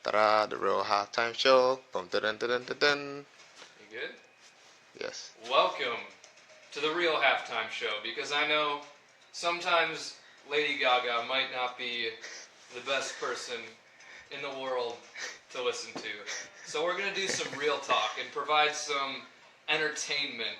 Ta-da, the real halftime show. Boom, dun, dun, dun, dun, dun. You good? Yes. Welcome to the real halftime show, because I know sometimes Lady Gaga might not be the best person in the world to listen to. So we're going to do some real talk and provide some entertainment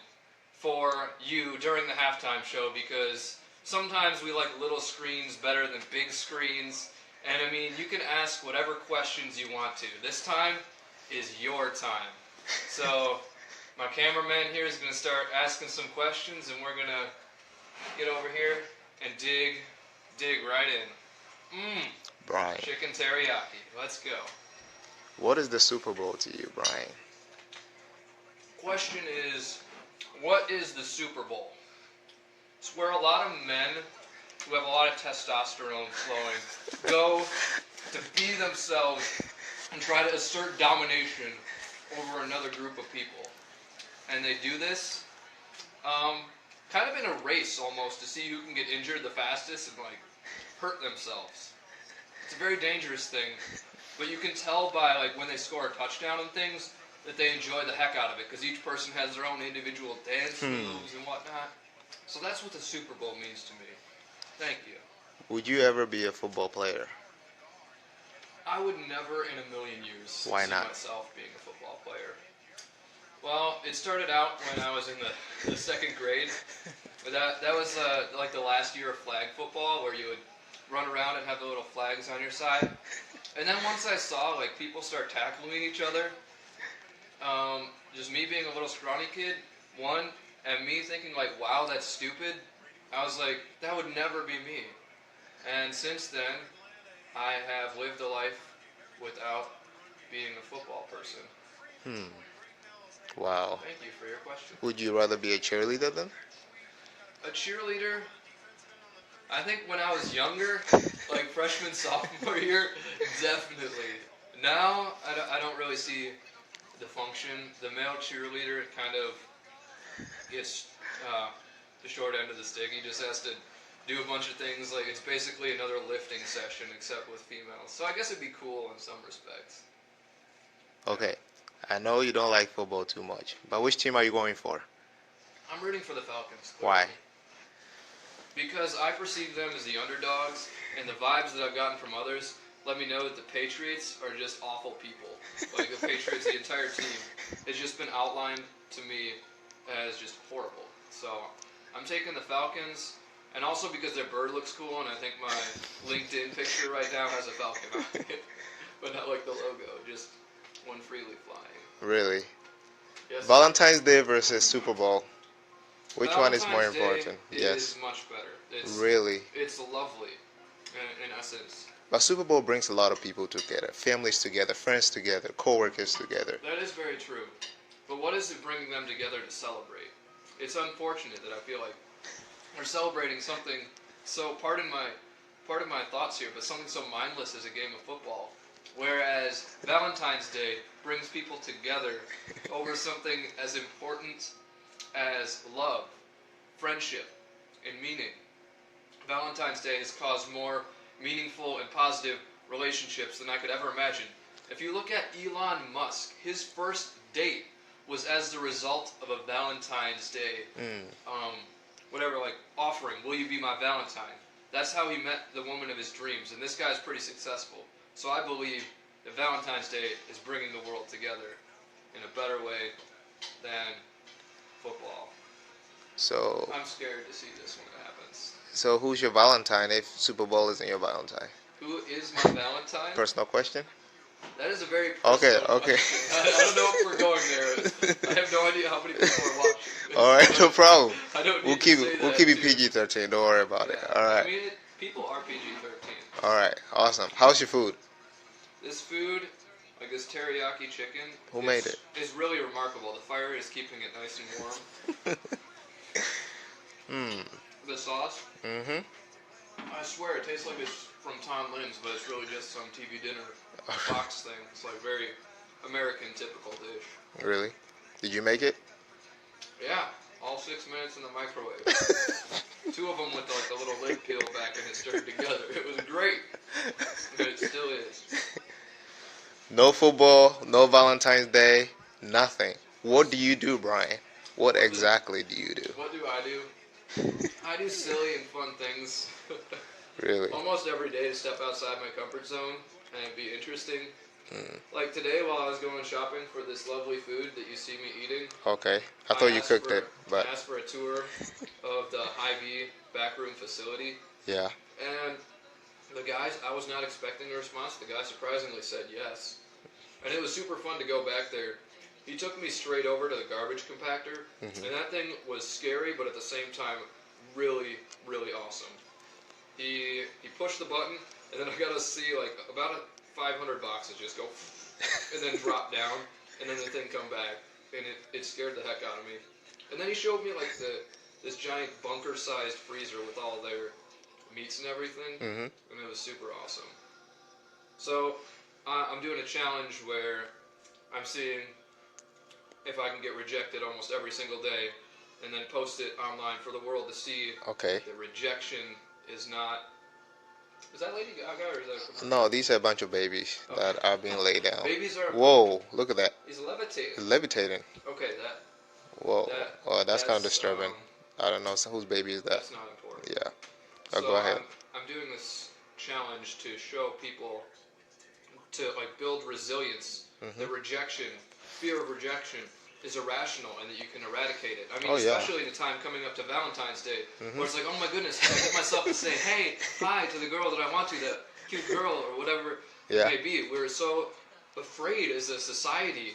for you during the halftime show, because sometimes we like little screens better than big screens. And I mean, you can ask whatever questions you want to. This time is your time. So my cameraman here is going to start asking some questions, and we're going to get over here and dig right in. Brian, Chicken teriyaki. Let's go. what is the Super Bowl to you, Brian? Question is, what is the Super Bowl? It's where a lot of men who have a lot of testosterone flowing go to be themselves and try to assert domination over another group of people. And they do this kind of in a race almost to see who can get injured the fastest and like hurt themselves. It's a very dangerous thing, but you can tell by like when they score a touchdown and things that they enjoy the heck out of it, because each person has their own individual dance moves and whatnot. So that's what the Super Bowl means to me. Thank you. Would you ever be a football player? I would never in a million years Why see not? myself being a football player. Well, it started out when I was in the second grade. But that was like the last year of flag football, where you would run around and have the little flags on your side. And then once I saw like people start tackling each other, just me being a little scrawny kid, and me thinking like, wow, that's stupid, I was like, that would never be me. And since then, I have lived a life without being a football person. Wow. Thank you for your question. Would you rather be a cheerleader then? A cheerleader, I think when I was younger, like freshman, sophomore year, definitely. Now, I don't really see the function. The male cheerleader kind of gets the short end of the stick. He just has to do a bunch of things. Like, it's basically another lifting session, except with females. So I guess it'd be cool in some respects. Okay. I know you don't like football too much, but which team are you going for? I'm rooting for the Falcons. Why? Because I perceive them as the underdogs, and the vibes that I've gotten from others let me know that the Patriots are just awful people. Like, the Patriots, the entire team, has just been outlined to me as just horrible. So I'm taking the Falcons, and also because their bird looks cool, and I think my LinkedIn picture right now has a falcon on it. But not like the logo, just one freely flying. Really? Yes, Valentine's Day versus Super Bowl. Which one is more Valentine's Day important? is much better. Really? It's lovely, in essence. But Super Bowl brings a lot of people together, families together, friends together, co-workers together. That is very true. But what is it bringing them together to celebrate? It's unfortunate that I feel like we're celebrating something so, pardon my thoughts here, but something so mindless as a game of football. Whereas Valentine's Day brings people together over something as important as love, friendship, and meaning. Valentine's Day has caused more meaningful and positive relationships than I could ever imagine. If you look at Elon Musk, his first date was as the result of a Valentine's Day, offering, will you be my Valentine? That's how he met the woman of his dreams, and this guy's pretty successful. So I believe that Valentine's Day is bringing the world together in a better way than football. So, I'm scared to see this when it happens. so who's your Valentine if Super Bowl isn't your Valentine? Who is my Valentine? Personal question? That is a very personal Okay. question. I don't know if we're going there. I have no idea how many people are watching. Alright, no problem. I don't need We'll to keep say it that PG too. 13. Don't worry about it. Yeah. Alright. I mean, people are PG-13. Alright, awesome. How's your food? This food, like this teriyaki chicken, Who made it? Is really remarkable. The fire is keeping it nice and warm. The sauce, I swear it tastes like it's from Tom Lynn's, but it's really just some TV dinner box thing. It's like very American typical dish. Really? Did you make it? Yeah, all 6 minutes in the microwave. 2 of them with like a little lid peel back and it stirred together. It was great. It still is. No football, no Valentine's Day, nothing. What do you do, Brian? What exactly do you do? What do I do? I do silly and fun things Really? almost every day to step outside my comfort zone and be interesting. Mm, Like today, while I was going shopping for this lovely food that you see me eating, okay. I thought you asked cooked for it, but I asked for a tour of the Hy-Vee backroom facility, yeah. and the guys, I was not expecting a response. The guy surprisingly said yes, and it was super fun to go back there. He took me straight over to the garbage compactor, Hmm. and that thing was scary, but at the same time, really, really awesome. He pushed the button, and then I got to see like about 500 boxes just go, and then drop down, and then the thing come back, and it scared the heck out of me. And then he showed me like this giant bunker-sized freezer with all their meats and everything, Hmm. and it was super awesome. So I'm doing a challenge where I'm seeing if I can get rejected almost every single day, and then post it online for the world to see Okay. that rejection is not. Is that Lady Gaga or is that a commercial? No, these are a bunch of babies Okay. that are being laid down. Babies are. Whoa, look at that. He's levitating. Levitating. Okay, Whoa. that Oh, that's kind of disturbing. I don't know. So whose baby is that? that's not important. Yeah. Oh, So go ahead. I'm doing this challenge to show people to like build resilience. Hmm. That rejection, fear of rejection, is irrational and that you can eradicate it. I mean, Oh, yeah. especially in the time coming up to Valentine's Day, Mhm. where it's like, oh my goodness, can I get myself to say hey, hi to the girl that I want to, that cute girl or whatever Yeah. it may be. We're so afraid as a society,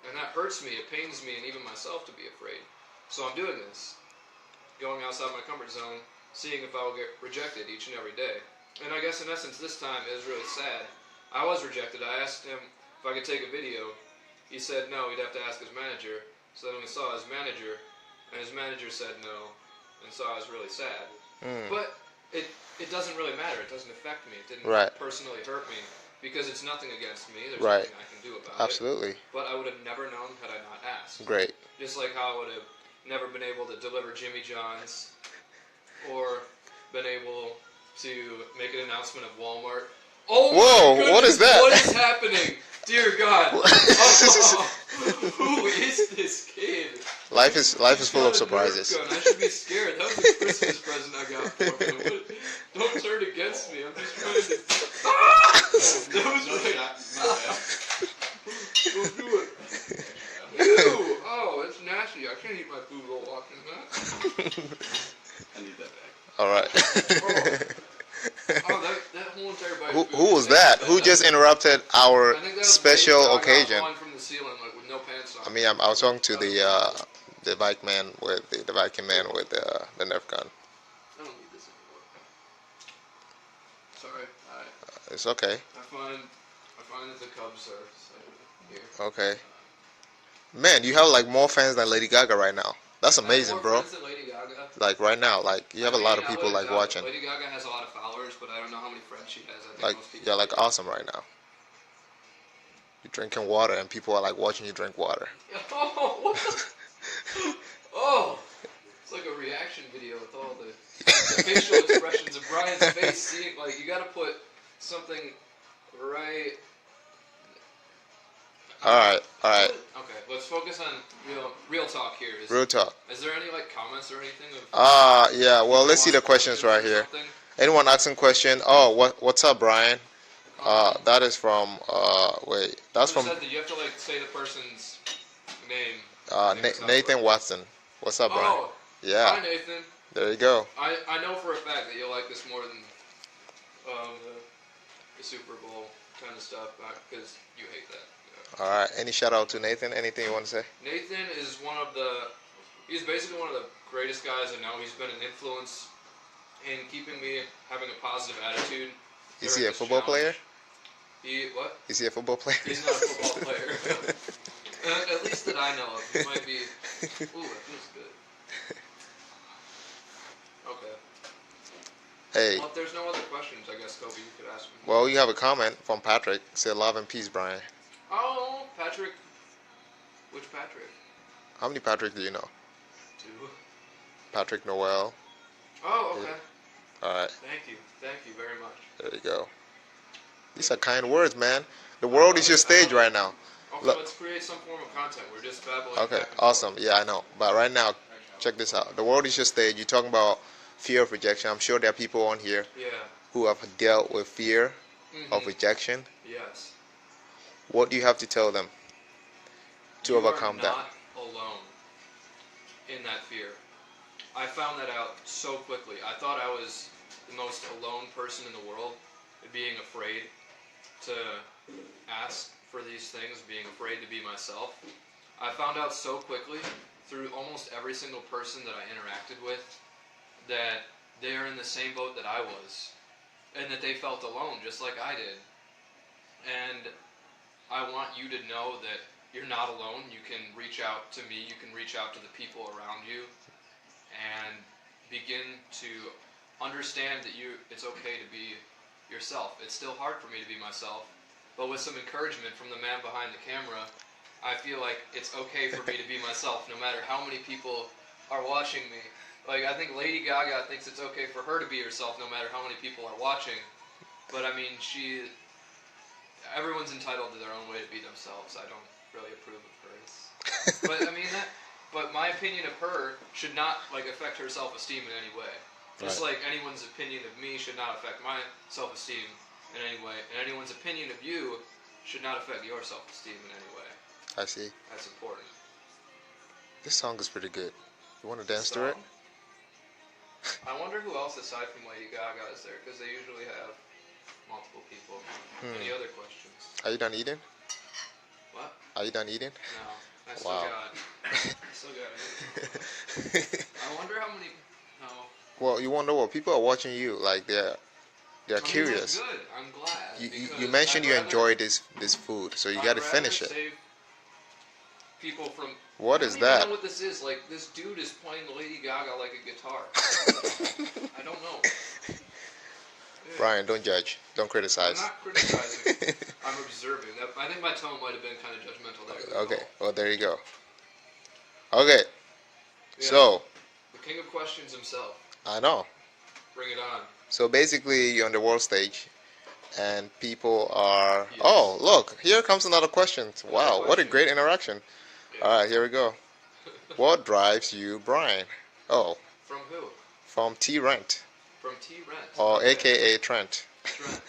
and that hurts me. It pains me, and even myself to be afraid. So I'm doing this, going outside my comfort zone, seeing if I will get rejected each and every day. And I guess in essence, this time it was really sad. I was rejected. I asked him if I could take a video. He said no, he'd have to ask his manager. So then we saw his manager, and his manager said no, and so I was really sad. Mm. But it doesn't really matter. It doesn't affect me. It didn't Right. personally hurt me because it's nothing against me. There's Right. nothing I can do about it. Absolutely. But I would have never known had I not asked. Great. Just like how I would have never been able to deliver Jimmy John's or been able to make an announcement of Walmart. Oh Whoa, my goodness, what is that? What is happening? Dear God. Oh, who is this kid? Life is He's full got of a surprises. Nerf gun. I should be scared. That was a Christmas present I got for him. Don't turn against me. I'm just trying to. Ah! That was right. Don't do it. Ew! Oh, it's nasty. I can't eat my food while walking that. I need that back. All right. Oh, that whole entire bite. Who was that? Who just interrupted our I think that was special Lady Gaga occasion? falling from the ceiling, like with no pants on. I mean, I was talking to the bike man with the Viking man with the Nerf gun. I don't need this anymore. Sorry. It's okay. I find that the Cubs are here. Okay. Man, you have like more fans than Lady Gaga right now. That's amazing, more bro. friends than Lady Gaga. Like right now, like you have a lot of people like watching. Lady Gaga has a lot of followers, but I don't know how many friends she has. I think Like most people. you're like awesome right now. You're drinking water and people are like watching you drink water. Oh, what the? Oh, it's like a reaction video with all the facial expressions of Brian's face. Seeing, like, you gotta put something right. All right. Okay, let's focus on real talk here. Real talk. Is there any like comments or anything? Of Yeah. Well, let's see the questions right here. something? Anyone asking question? Oh, what's up, Brian? That is from wait. That's It from said that you have to like say the person's name. Nathan Watson. What's up, Brian? Oh, Yeah. hi Nathan. There you go. I know for a fact that you'll like this more than the Super Bowl kind of stuff because you hate that. All right. Any shout out to Nathan? Anything you want to say? Nathan is he's basically one of the greatest guys I know. He's been an influence in keeping me having a positive attitude. Is he during a this football challenge. player? What? Is he a football player? He's not a football player. At least that I know of. He might be. Ooh, that feels good. Okay. Hey. Well, if there's no other questions, I guess, Kobe, you could ask me. Well, you have a comment from Patrick. Say love and peace, Brian. Oh, Patrick. Which Patrick? How many Patrick do you know? 2. Patrick Noel. Oh, okay. All right. Thank you very much. There you go. These are kind words, man. The world is your stage right now. Okay, Look. let's create some form of content. We're just babbling Okay, back and awesome. forth. Yeah, I know. But right now, check this out. The world is your stage. You're talking about fear of rejection. I'm sure there are people on here Yeah. who have dealt with fear of Mm-hmm. rejection. Yes. What do you have to tell them to You are overcome that? not alone in that fear. I found that out so quickly. I thought I was the most alone person in the world, being afraid to ask for these things, being afraid to be myself. I found out so quickly through almost every single person that I interacted with that they're in the same boat that I was, and that they felt alone just like I did. And I want you to know that you're not alone. You can reach out to me, you can reach out to the people around you, and begin to understand that it's okay to be yourself. It's still hard for me to be myself, but with some encouragement from the man behind the camera, I feel like it's okay for me to be myself no matter how many people are watching me. Like, I think Lady Gaga thinks it's okay for her to be herself no matter how many people are watching. But I mean, everyone's entitled to their own way to be themselves. I don't really approve of hers. But I mean but my opinion of her should not like affect her self-esteem in any way. Just Right. like anyone's opinion of me should not affect my self-esteem in any way, and anyone's opinion of you should not affect your self-esteem in any way. I see. That's important. This song is pretty good. You want to The dance to it? song. I wonder who else aside from Lady Gaga is there, because they usually have multiple people. Any other questions? Are you done eating? What? Are you done eating? No. I still Wow. got it. I wonder how many. No. Well, you wonder what people are watching you. Like they're I mean, curious. that's good. I'm glad. You because mentioned I'd you rather- enjoy this food, so you I'd got to rather finish it. save people from. What I is don't even that? know what this is. Like, this dude is playing Lady Gaga like a guitar. I don't know. Yeah. Brian, don't judge. Don't I'm criticize. not criticizing. I'm observing. I think my tone might have been kind of judgmental there. Okay. Well, there you go. Okay. Yeah. So, The king of questions himself. I know. Bring it on. So basically, you're on the world stage, and people are. Yes. Oh, look! Here comes another question. Wow, what a question. great interaction! Yeah. All right, here we go. What drives you, Brian? Oh, From who? from T Rent, From T Rent. or Okay. AKA Trent. Trent.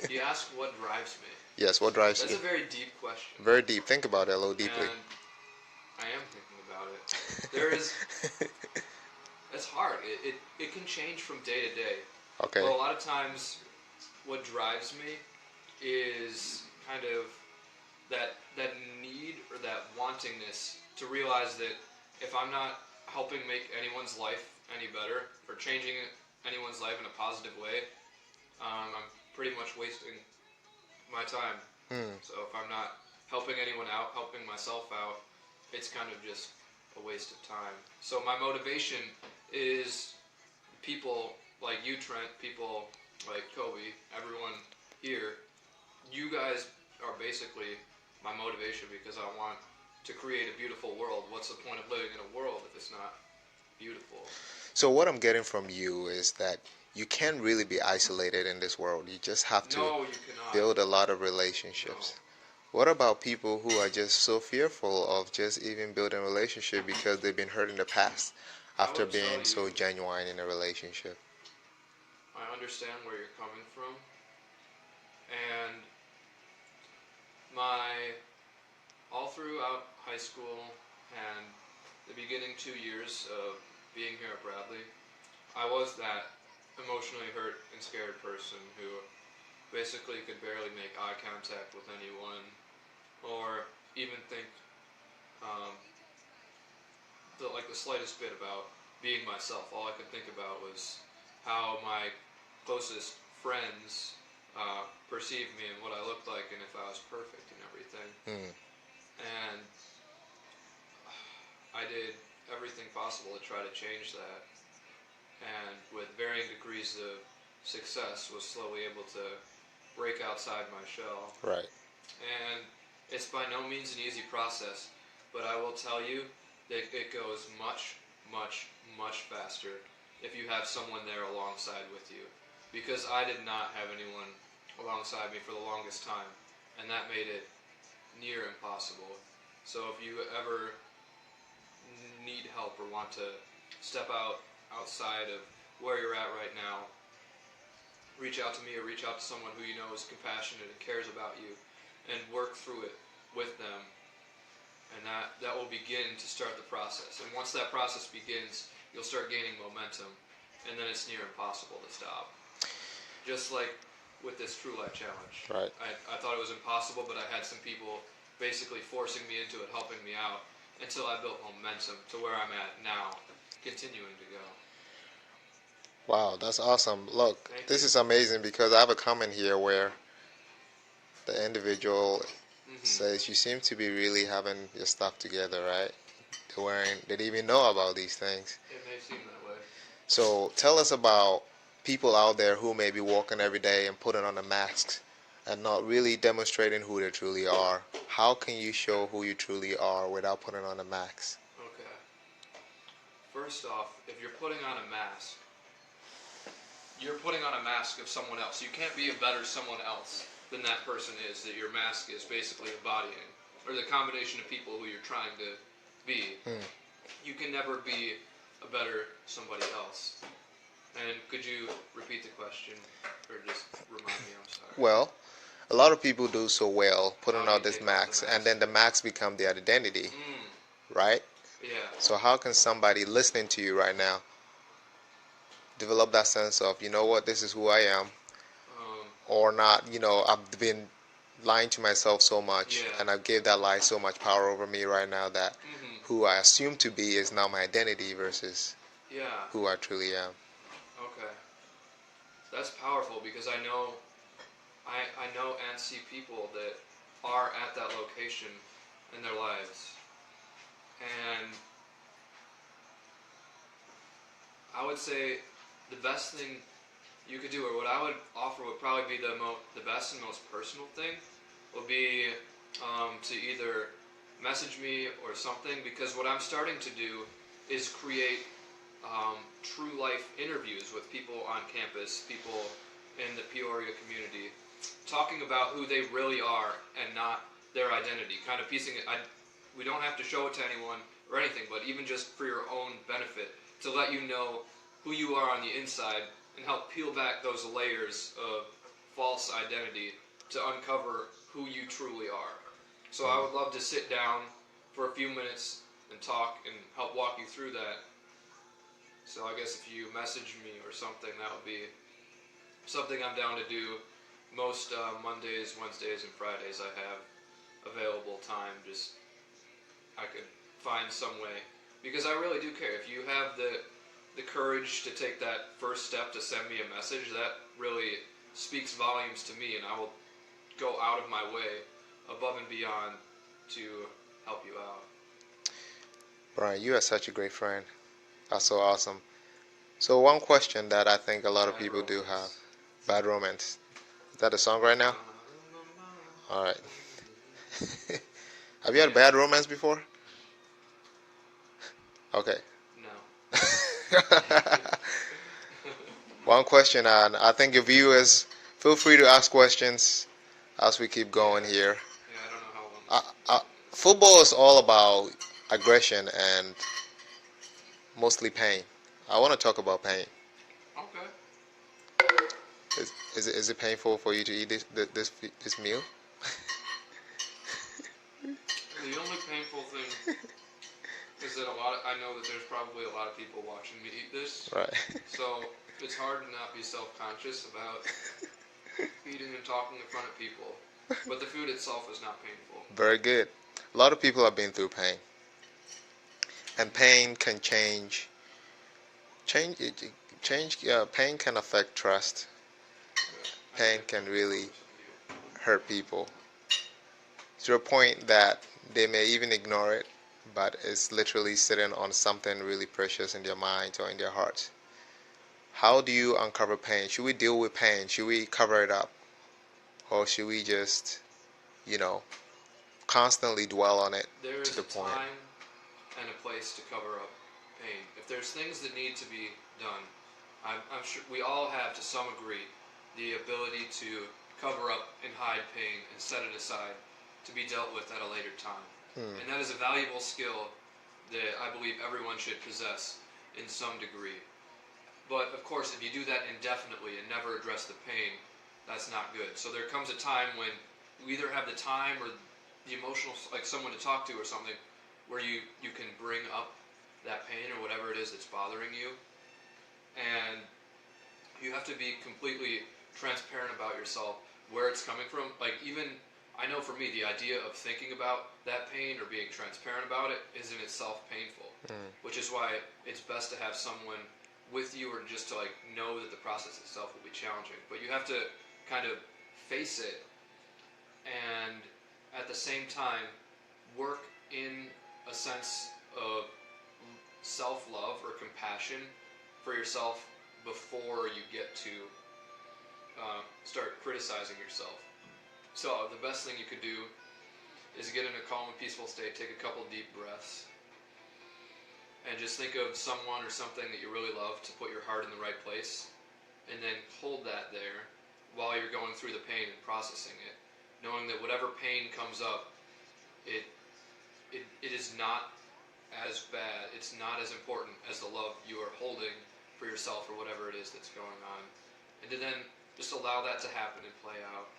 You asked what drives me. Yes, what drives That's you? a very deep question. Very deep. Think about it a little deeply. And I am thinking about it. There is. It's hard. It can change from day to day. Okay. But a lot of times, what drives me is kind of that need or that wantingness to realize that if I'm not helping make anyone's life any better or changing anyone's life in a positive way, I'm pretty much wasting my time. So if I'm not helping anyone out, helping myself out, it's kind of just a waste of time. So my motivation is people like you, Trent, people like Kobe, everyone here. You guys are basically my motivation because I want to create a beautiful world. What's the point of living in a world if it's not beautiful? So what I'm getting from you is that you can't really be isolated in this world. You just have to No, you cannot. build a lot of relationships. What about people who are just so fearful of just even building a relationship because they've been hurt in the past after would tell being you- so genuine in a relationship? I understand where you're coming from, and all throughout high school and the beginning 2 years of being here at Bradley, I was that emotionally hurt and scared person who basically could barely make eye contact with anyone or even think the slightest bit about being myself. All I could think about was how my closest friends perceived me and what I looked like and if I was perfect and everything. And I did everything possible to try to change that, and with varying degrees of success was slowly able to break outside my shell. Right. And it's by no means an easy process, but I will tell you that it goes much, much, much faster if you have someone there alongside with you. Because I did not have anyone alongside me for the longest time, and that made it near impossible. So if you ever need help or want to step outside of where you're at right now, reach out to me or reach out to someone who you know is compassionate and cares about you, and work through it with them. And that will begin to start the process. And once that process begins, you'll start gaining momentum, and then it's near impossible to stop. Just like with this True Life Challenge. Right. I thought it was impossible, but I had some people basically forcing me into it, helping me out, until I built momentum to where I'm at now, continuing to go. Wow, that's awesome. Look, Thank this you. is amazing because I have a comment here where the individual says you seem to be really having your stuff together, right? They didn't even know about these things. It may seem that way. So tell us about people out there who may be walking every day and putting on a mask and not really demonstrating who they truly are. How can you show who you truly are without putting on a mask? Okay. First off, if you're putting on a mask, you're putting on a mask of someone else. You can't be a better someone else than that person is that your mask is basically embodying, or the combination of people who you're trying to be. You can never be a better somebody else. And could you repeat the question, or just remind me? I'm sorry. Well, a lot of people do so well putting How do on you this take off the mask, mask? and then the mask become their identity, right? Yeah. So how can somebody listening to you right now develop that sense of, you know what, this is who I am, or not, I've been lying to myself so much, Yeah. and I've gave that lie so much power over me right now that who I assume to be is now my identity versus Yeah. who I truly am. Okay. That's powerful because I know and see people that are at that location in their lives. And I would say the best thing you could do, or what I would offer would probably be the best and most personal thing, would be to either message me or something, because what I'm starting to do is create true life interviews with people on campus, people in the Peoria community, talking about who they really are and not their identity, kind of piecing it. We don't have to show it to anyone or anything, but even just for your own benefit, to let you know who you are on the inside and help peel back those layers of false identity to uncover who you truly are. So I would love to sit down for a few minutes and talk and help walk you through that. So I guess if you message me or something, that would be something I'm down to do. Most Mondays, Wednesdays, and Fridays I have available time. Just I could find some way, because I really do care. If you have the courage to take that first step to send me a message, that really speaks volumes to me, and I will go out of my way, above and beyond, to help you out. Brian, you are such a great friend. That's so awesome. So one question that I think a lot of Bad people do have: romance. bad romance. Is that a song right now? All right. Have you had a bad romance before? Okay. No. One question, and I think your viewers, feel free to ask questions as we keep going here. Yeah, I don't know how long. Football is all about aggression and mostly pain. I want to talk about pain. Okay. Is it painful for you to eat this meal? The only painful thing is that I know that there's probably a lot of people watching me eat this. Right. So it's hard to not be self-conscious about eating and talking in front of people. But the food itself is not painful. Very good. A lot of people have been through pain, and pain can change. Pain can affect trust. Pain can really hurt people to a point that they may even ignore it, but it's literally sitting on something really precious in their minds or in their hearts. How do you uncover pain? Should we deal with pain? Should we cover it up? Or should we just, constantly dwell on it There to is the a point? time and a place to cover up pain. If there's things that need to be done, I'm sure we all have, to some degree, the ability to cover up and hide pain and set it aside to be dealt with at a later time. Hmm. And that is a valuable skill that I believe everyone should possess in some degree. But of course, if you do that indefinitely and never address the pain, that's not good. So there comes a time when you either have the time or the emotional, like someone to talk to or something, where you can bring up that pain or whatever it is that's bothering you. And you have to be completely transparent about yourself, where it's coming from. Like, even, I know for me, the idea of thinking about that pain or being transparent about it is in itself painful. Which is why it's best to have someone with you, or just to like know that the process itself will be challenging. But you have to kind of face it, and at the same time work in a sense of self-love or compassion for yourself before you get to start criticizing yourself. So the best thing you could do is get in a calm and peaceful state, take a couple deep breaths, and just think of someone or something that you really love to put your heart in the right place, and then hold that there while you're going through the pain and processing it, knowing that whatever pain comes up, it is not as bad, it's not as important as the love you are holding for yourself or whatever it is that's going on. And to then just allow that to happen and play out.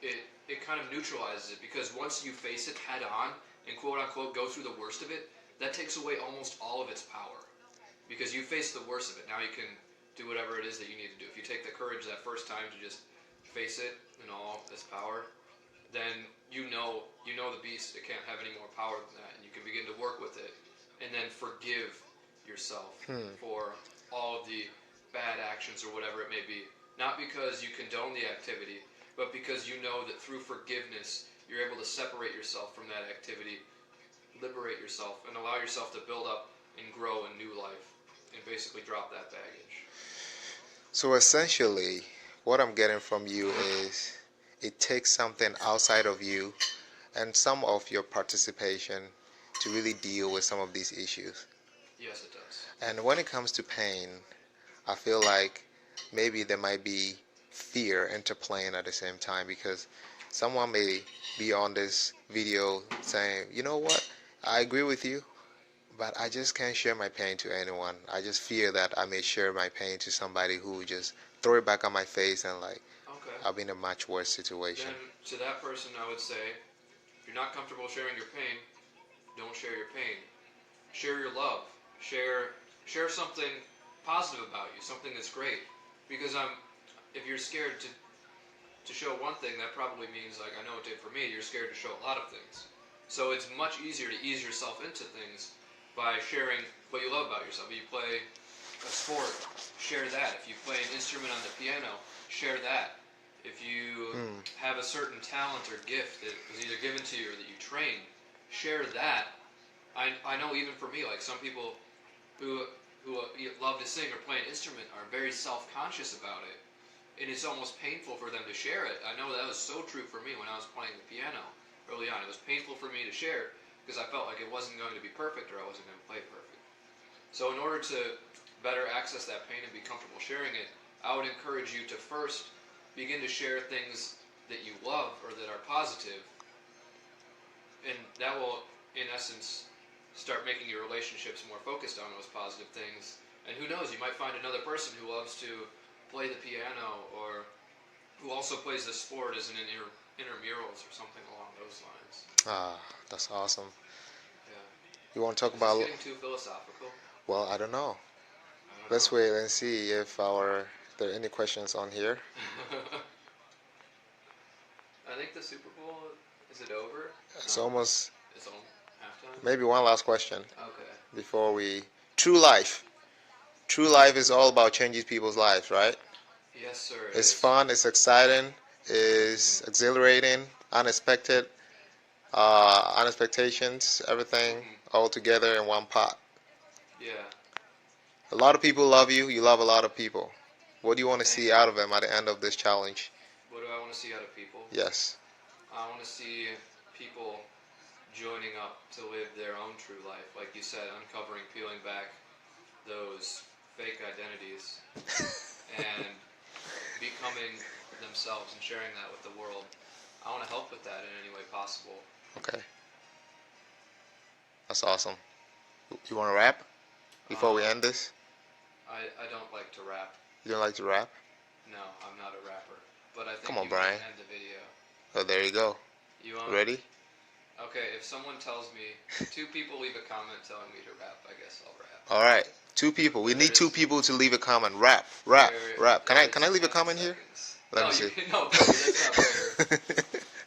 It kind of neutralizes it, because once you face it head on and quote unquote go through the worst of it, that takes away almost all of its power. Because you face the worst of it, now you can do whatever it is that you need to do. If you take the courage that first time to just face it in all its power, then you know the beast, it can't have any more power than that, and you can begin to work with it, and then forgive yourself for all of the bad actions or whatever it may be. Not because you condone the activity, but because you know that through forgiveness, you're able to separate yourself from that activity, liberate yourself, and allow yourself to build up and grow a new life, and basically drop that baggage. So essentially, what I'm getting from you is it takes something outside of you and some of your participation to really deal with some of these issues. Yes, it does. And when it comes to pain, I feel like maybe there might be fear interplaying at the same time, because someone may be on this video saying, you know what, I agree with you, but I just can't share my pain to anyone. I just fear that I may share my pain to somebody who just throw it back on my face, and like Okay. I'll be in a much worse situation. Then to that person, I would say, if you're not comfortable sharing your pain, don't share your pain. Share your love. Share something positive about you, something that's great. Because if you're scared to show one thing, that probably means, like I know it did for me, you're scared to show a lot of things. So it's much easier to ease yourself into things by sharing what you love about yourself. If you play a sport, share that. If you play an instrument on the piano, share that. If you have a certain talent or gift that was either given to you or that you trained, share that. I know even for me, like some people who love to sing or play an instrument are very self-conscious about it. And it's almost painful for them to share it. I know that was so true for me when I was playing the piano early on. It was painful for me to share because I felt like it wasn't going to be perfect, or I wasn't going to play perfect. So in order to better access that pain and be comfortable sharing it, I would encourage you to first begin to share things that you love or that are positive. And that will, in essence, start making your relationships more focused on those positive things. And who knows, you might find another person who loves to play the piano, or who also plays the sport as an intramurals or something along those lines. Ah, that's awesome. Yeah. You want to talk Is about? this getting too philosophical? Well, I don't know. I don't Let's know. wait and see if there are any questions on here. I think the Super Bowl, is it over? It's No. almost, It's on halftime? maybe one last question Okay. before we. True life. True life is all about changing people's lives, right? Yes, sir. It's fun, it's exciting, it's exhilarating, unexpected, unexpectations, everything all together in one pot. Yeah. A lot of people love you, you love a lot of people. What do you want to Thank see you. out of them at the end of this challenge? What do I want to see out of people? Yes. I want to see people joining up to live their own true life. Like you said, uncovering, peeling back those fake identities and becoming themselves and sharing that with the world. I want to help with that in any way possible. Okay. That's awesome. You want to rap before we end this? I don't like to rap. You don't like to rap? No, I'm not a rapper. But I think Come on, you Brian. can end the video. Oh, there you go. You want? Ready? Okay, if someone tells me, 2 people leave a comment telling me to rap, I guess I'll rap. All right. 2 people. We need 2 people to leave a comment. Rap. Rap. Rap. Can I leave a comment here? Let me see. No, that's not fair.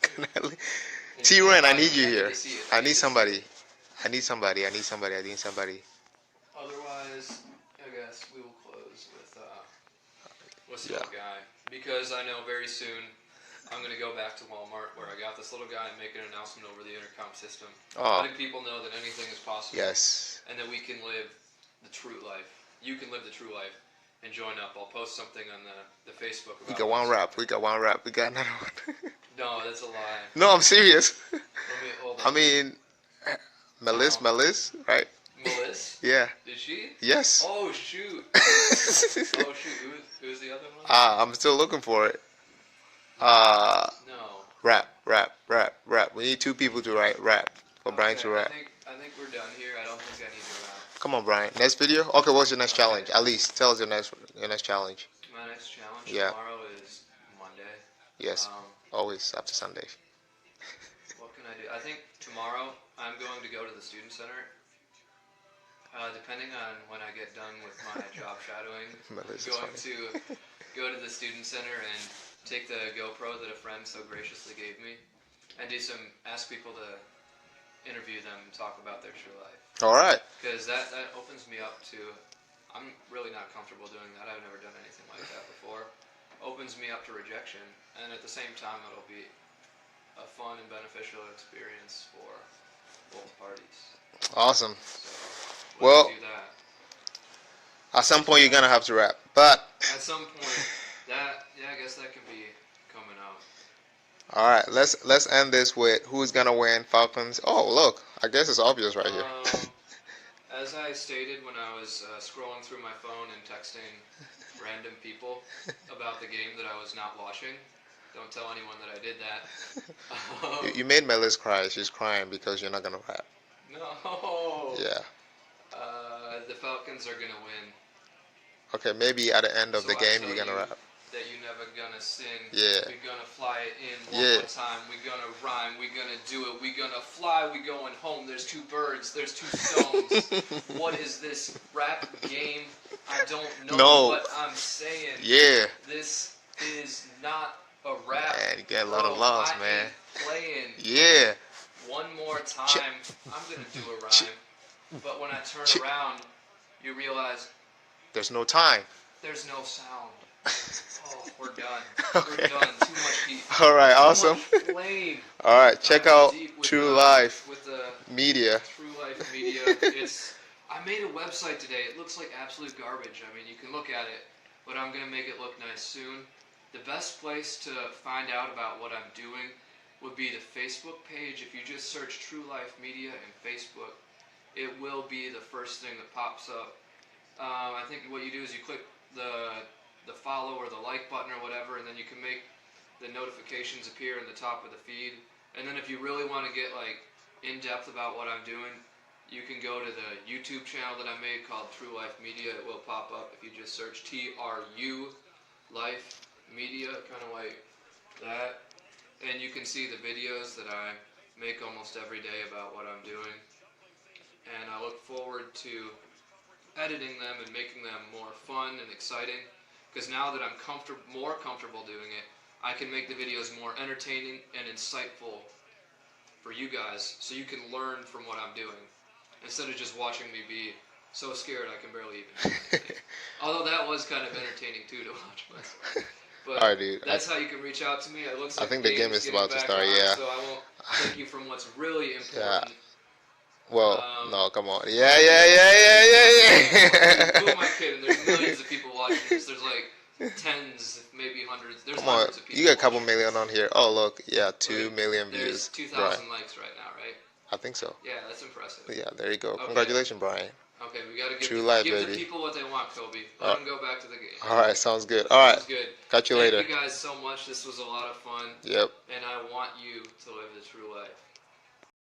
Can I leave? T-Ren, I need you here. I need somebody. I need somebody. Otherwise, I guess we will close with this little guy. Because I know very soon I'm going to go back to Walmart where I got this little guy and make an announcement over the intercom system. Letting people know that anything is possible. Yes. And that we can live the true life. You can live the true life and join up. I'll post something on the Facebook about We got one rap. We got another one. No, that's a lie. No, I'm serious. Hold on. I mean, Melis, right? Melis? Yeah. Did she? Yes. Oh, shoot. Who's the other one? I'm still looking for it. No. Rap. We need 2 people to rap for Brian to rap. I think we're done here. I don't think I need to rap. Come on, Brian. Next video? Okay, what's your next challenge? At least tell us your next challenge. My next challenge tomorrow is Monday. Yes. Always after Sunday. What can I do? I think tomorrow I'm going to go to the student center. Depending on when I get done with my job shadowing, I'm going to go to the student center and take the GoPro that a friend so graciously gave me and ask people to interview them and talk about their true life. All right. Because that opens me up to, I'm really not comfortable doing that. I've never done anything like that before. Opens me up to rejection, and at the same time it'll be a fun and beneficial experience for both parties. Awesome. So, well, do that. At some point you're gonna have to rap, but at some point, I guess that can be coming out. All right, let's end this with who's gonna win, Falcons. Oh, look, I guess it's obvious right here. As I stated when I was scrolling through my phone and texting random people about the game that I was not watching, don't tell anyone that I did that. You made Melis cry. She's crying because you're not gonna rap. No. Yeah. The Falcons are gonna win. Okay, maybe at the end of the game you're gonna rap. That you never gonna sing. Yeah. We're gonna fly it in one more time. We're gonna rhyme. We're gonna do it. We're gonna fly. We're going home. There's 2 birds. There's 2 stones. What is this rap game? I don't know what I'm saying. Yeah. This is not a rap. Man, you get a lot of loves, man. Playing. Yeah. One more time. I'm gonna do a rhyme. But when I turn around, you realize there's no time. There's no sound. Oh, we're done. Okay. We're done. Too much heat. All right, awesome. All right, check out True Life Media. True Life Media. I made a website today. It looks like absolute garbage. I mean, you can look at it, but I'm gonna make it look nice soon. The best place to find out about what I'm doing would be the Facebook page. If you just search True Life Media in Facebook, it will be the first thing that pops up. I think what you do is you click the follow or the like button or whatever, and then you can make the notifications appear in the top of the feed. And then if you really want to get like in depth about what I'm doing, you can go to the YouTube channel that I made called True Life Media. It will pop up if you just search TRU Life Media, kind of like that. And you can see the videos that I make almost every day about what I'm doing. And I look forward to editing them and making them more fun and exciting. Because now that I'm more comfortable doing it, I can make the videos more entertaining and insightful for you guys, so you can learn from what I'm doing, instead of just watching me be so scared I can barely even do anything. Although that was kind of entertaining too to watch myself. But all right, dude. That's how you can reach out to me. It looks like I think the game is about to start. Yeah. So I won't take you from what's really important. Yeah. Well, no, come on. Yeah. Who am I kidding? There's millions of people watching this. There's like tens, maybe hundreds. There's hundreds of people. You got a couple million on here. Oh, look. Yeah, 2 million views. There's 2,000 likes right now, right? I think so. Yeah, that's impressive. Yeah, there you go. Okay. Congratulations, Brian. Okay, we gotta True life, give the baby. people what they want, Kobe. Let them go back to the game. All right, sounds good. All right, Sounds good. catch you later. Thank you guys so much. This was a lot of fun. Yep. And I want you to live the true life.